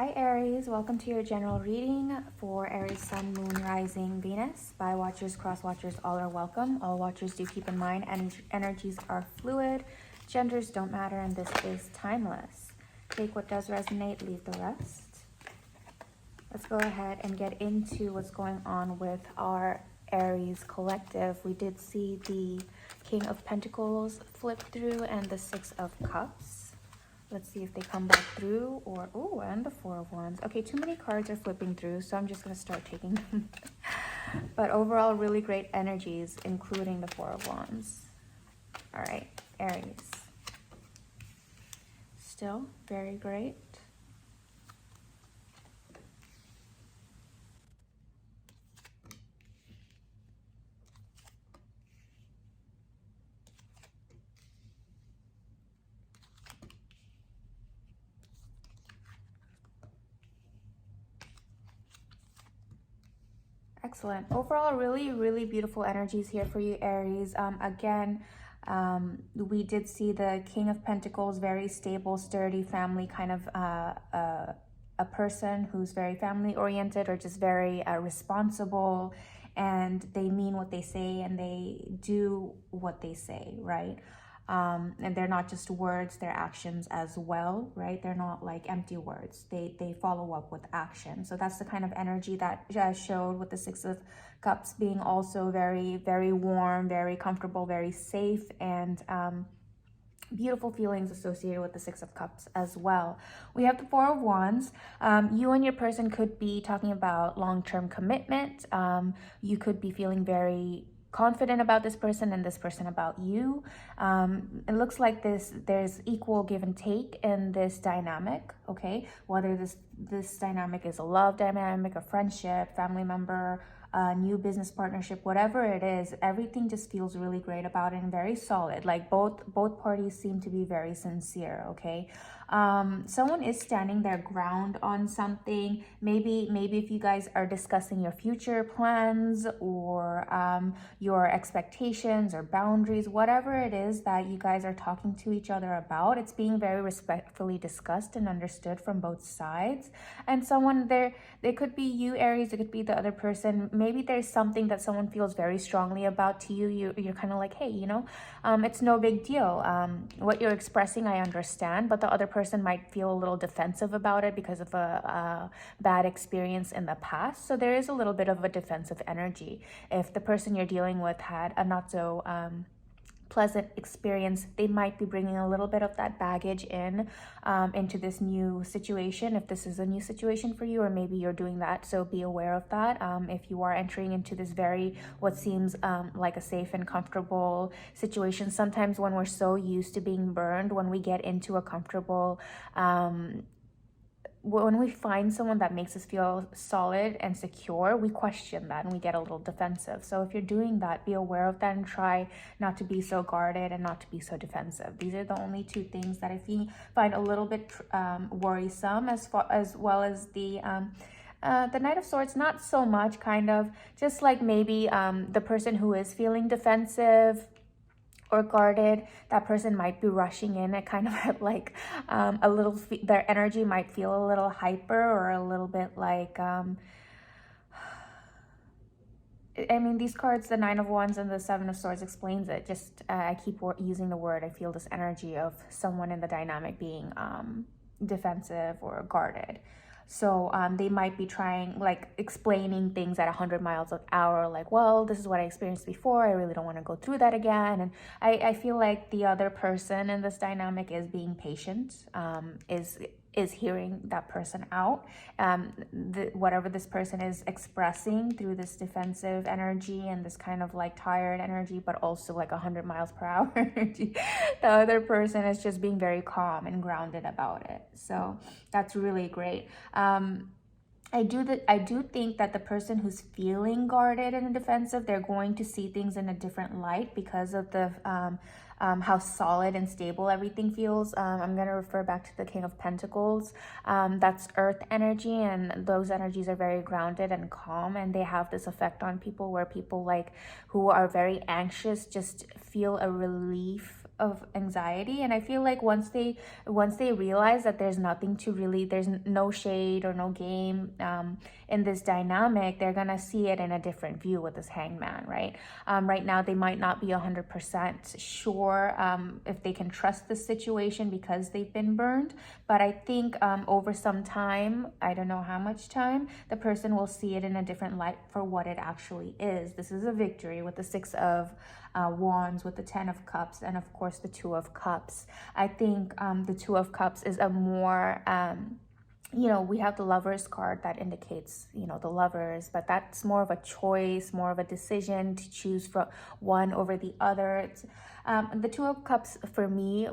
Hi Aries, welcome to your general reading for Aries Sun, Moon, Rising, Venus. By watchers, cross watchers, all are welcome. All watchers do keep in mind energies are fluid, genders don't matter, and this is timeless. Take what does resonate, leave the rest. Let's go ahead and get into what's going on with our Aries collective. We did see the King of Pentacles flip through and the Six of Cups. Let's see if they come back through or, oh, and the Four of Wands. Okay, too many cards are flipping through, so I'm just going to start taking them. But overall, really great energies, including the Four of Wands. All right, Aries. Still very great. Excellent. Overall, really beautiful energies here for you, Aries. Again, we did see the King of Pentacles, very stable, sturdy family kind of a person who's very family oriented or just very responsible, and they mean what they say and they do what they say, right? And they're not just words, they're actions as well, right? They're not like empty words. They follow up with action. So that's the kind of energy that showed with the Six of Cups being also very warm, very comfortable, very safe, and beautiful feelings associated with the Six of Cups as well. We have the Four of Wands. You and your person could be talking about long-term commitment. You could be feeling very confident about this person and this person about you. It looks like there's equal give and take in this dynamic, okay? Whether this dynamic is a love dynamic, a friendship, family member, a new business partnership, whatever it is, everything just feels really great about it and very solid. Like both parties seem to be very sincere, okay? Someone is standing their ground on something. Maybe if you guys are discussing your future plans or your expectations or boundaries, whatever it is that you guys are talking to each other about, it's being very respectfully discussed and understood from both sides. And someone there, it could be you, Aries, it could be the other person. Maybe there's something that someone feels very strongly about to you. You're kind of like, hey, you know, it's no big deal. What you're expressing, I understand, but the other person might feel a little defensive about it because of a bad experience in the past. So there is a little bit of a defensive energy. If the person you're dealing with had a not so pleasant experience, they might be bringing a little bit of that baggage into this new situation, if this is a new situation for you, or maybe you're doing that, so be aware of that. If you are entering into this what seems like a safe and comfortable situation, sometimes when we're so used to being burned, when we get into a comfortable when we find someone that makes us feel solid and secure, we question that and we get a little defensive. So if you're doing that, be aware of that and try not to be so guarded and not to be so defensive. These are the only two things that I find a little bit worrisome, as well as the Knight of Swords, not so much, kind of just like maybe the person who is feeling defensive or guarded, that person might be rushing in at kind of like a little, their energy might feel a little hyper or a little bit like, I mean, these cards, the Nine of Wands and the Seven of Swords explains it. Just, I keep using the word, I feel this energy of someone in the dynamic being defensive or guarded. So they might be trying, like, explaining things at 100 miles an hour, like, well, this is what I experienced before, I really don't want to go through that again. And I feel like the other person in this dynamic is being patient, is hearing that person out. Whatever this person is expressing through this defensive energy and this kind of like tired energy, but also like 100 miles per hour energy, the other person is just being very calm and grounded about it. So that's really great. I do think that the person who's feeling guarded and defensive, they're going to see things in a different light because of the how solid and stable everything feels. I'm going to refer back to the King of Pentacles. That's earth energy, and those energies are very grounded and calm, and they have this effect on people where people like who are very anxious just feel a relief of anxiety. And I feel like once they realize that there's nothing to really, there's no shade or no game in this dynamic, they're gonna see it in a different view with this hangman, right? Right now they might not be 100% sure if they can trust the situation because they've been burned, but I think over some time, I don't know how much time, the person will see it in a different light for what it actually is. This is a victory with the Six of Wands, with the Ten of Cups, and of course the Two of Cups. I think the Two of Cups is a more you know, we have the Lovers card that indicates, you know, the lovers, but that's more of a choice, more of a decision to choose from one over the other. It's, the Two of Cups for me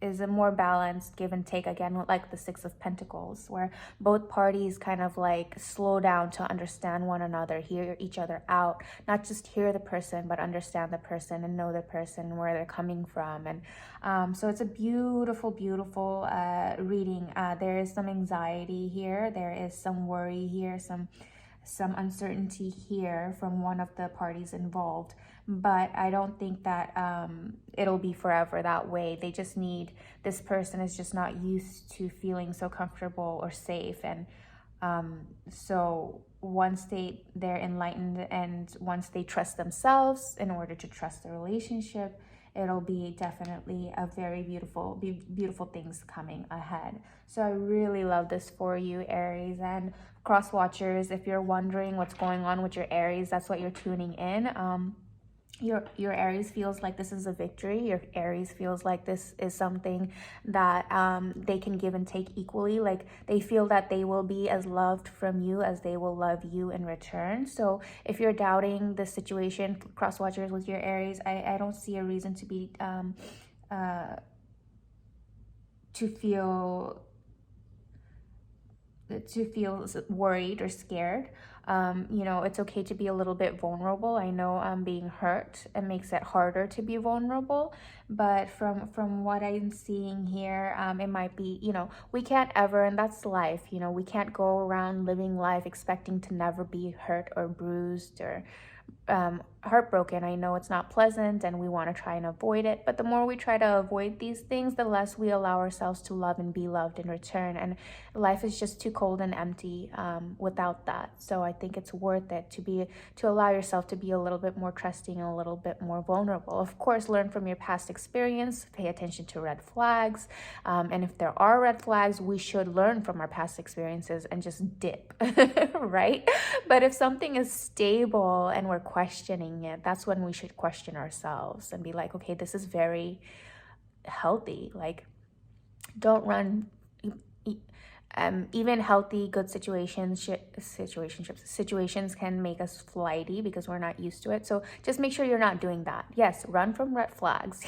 is a more balanced give and take, again, like the Six of Pentacles, where both parties kind of like slow down to understand one another, hear each other out, not just hear the person, but understand the person and know the person, where they're coming from. And so it's a beautiful, beautiful reading. There is some anxiety here, there is some worry here, some uncertainty here from one of the parties involved, but I don't think that it'll be forever that way. They just need, this person is just not used to feeling so comfortable or safe, and so once they're enlightened and once they trust themselves in order to trust the relationship, it'll be definitely a very beautiful things coming ahead. So I really love this for you, Aries. And cross watchers, if you're wondering what's going on with your Aries, that's what you're tuning in. Your Aries feels like this is a victory. Your Aries feels like this is something that they can give and take equally. Like they feel that they will be as loved from you as they will love you in return. So if you're doubting the situation, cross watchers, with your Aries, I don't see a reason to be to feel worried or scared. You know, it's okay to be a little bit vulnerable. I know being hurt, it makes it harder to be vulnerable, but from what I'm seeing here, it might be, you know, we can't ever, and that's life, you know, we can't go around living life expecting to never be hurt or bruised or heartbroken. I know it's not pleasant and we want to try and avoid it, but the more we try to avoid these things, the less we allow ourselves to love and be loved in return, and life is just too cold and empty without that. So I think it's worth it to allow yourself to be a little bit more trusting and a little bit more vulnerable. Of course, learn from your past experience, pay attention to red flags, and if there are red flags, we should learn from our past experiences and just dip right? But if something is stable and we're questioning it, that's when we should question ourselves and be like, okay, this is very healthy. Like, don't run. Even healthy, good situations can make us flighty because we're not used to it. So just make sure you're not doing that. Yes, run from red flags.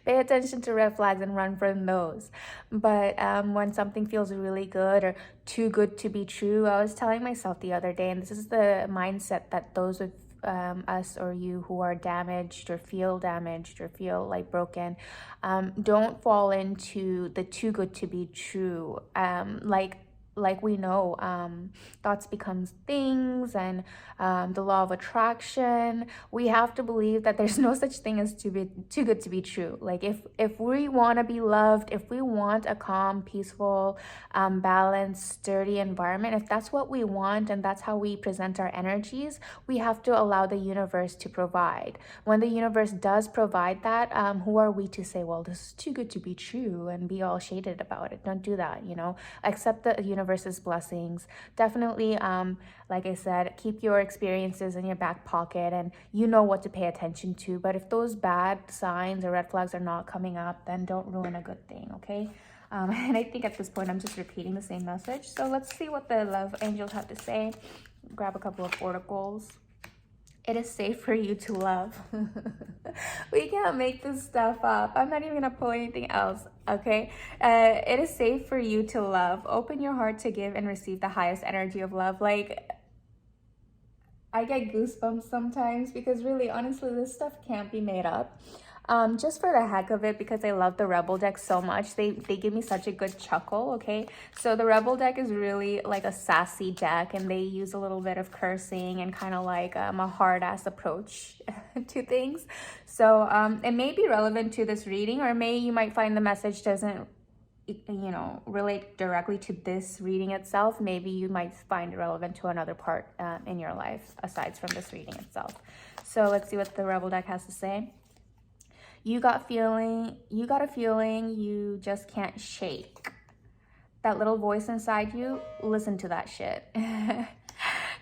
Pay attention to red flags and run from those. But when something feels really good or too good to be true, I was telling myself the other day, and this is the mindset that those of us or you who are damaged or feel like broken, don't fall into the too good to be true. Like we know, thoughts becomes things, and the law of attraction, we have to believe that there's no such thing as too good to be true. Like if we want to be loved, if we want a calm, peaceful, balanced, sturdy environment, if that's what we want and that's how we present our energies, we have to allow the universe to provide. When the universe does provide that, who are we to say, well, this is too good to be true, and be all shaded about it? Don't do that, you know. Accept the universe's blessings. Definitely, like I said, keep your experiences in your back pocket, and you know what to pay attention to. But if those bad signs or red flags are not coming up, then don't ruin a good thing, okay? And I think at this point I'm just repeating the same message. So let's see what the love angels have to say. Grab a couple of oracles. It is safe for you to love. We can't make this stuff up. I'm not even gonna pull anything else, okay? It is safe for you to love. Open your heart to give and receive the highest energy of love. Like, I get goosebumps sometimes because really, honestly, this stuff can't be made up. Just for the heck of it, because I love the Rebel deck so much, they give me such a good chuckle, okay? So the Rebel deck is really like a sassy deck, and they use a little bit of cursing and kind of like a hard-ass approach to things. So it may be relevant to this reading, or you might find the message doesn't, you know, relate directly to this reading itself. Maybe you might find it relevant to another part in your life aside from this reading itself. So let's see what the Rebel deck has to say. You got a feeling you just can't shake. That little voice inside you, listen to that shit.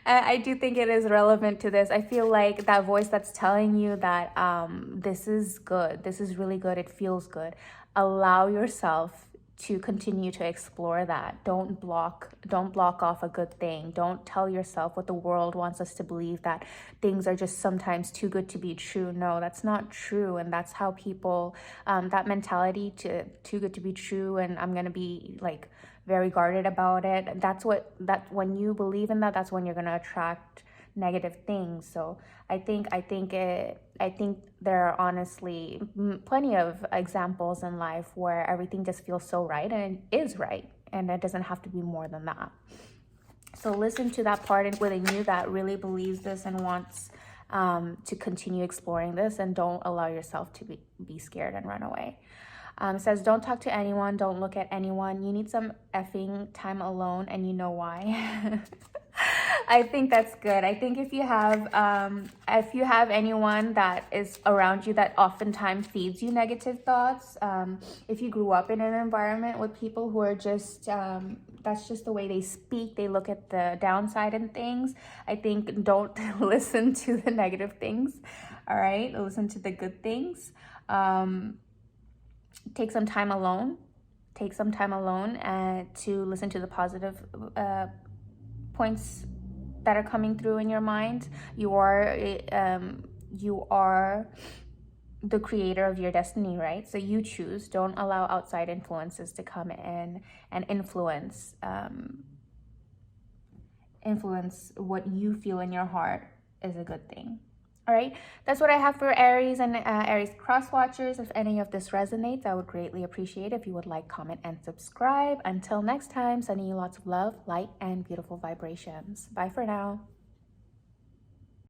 I do think it is relevant to this. I feel like that voice that's telling you that this is good, this is really good, it feels good. Allow yourself to continue to explore that. Don't block off a good thing. Don't tell yourself what the world wants us to believe, that things are just sometimes too good to be true. No, that's not true. And that's how people, that mentality to too good to be true, and I'm gonna be like very guarded about it. When you believe in that, that's when you're gonna attract negative things. So I think there are honestly plenty of examples in life where everything just feels so right, and it is right, and it doesn't have to be more than that. So listen to that part within you that really believes this and wants to continue exploring this, and don't allow yourself to be scared and run away. It says, don't talk to anyone, don't look at anyone. You need some effing time alone, and you know why. I think that's good. I think if you have anyone that is around you that oftentimes feeds you negative thoughts, if you grew up in an environment with people who are just, that's just the way they speak, they look at the downside in things, I think don't listen to the negative things, all right? Listen to the good things. Take some time alone. Take some time alone to listen to the positive points that are coming through in your mind. You are the creator of your destiny, right? So you choose. Don't allow outside influences to come in and influence what you feel in your heart is a good thing. All right, that's what I have for Aries and Aries cross watchers. If any of this resonates, I would greatly appreciate if you would like, comment, and subscribe. Until next time, sending you lots of love, light, and beautiful vibrations. Bye for now.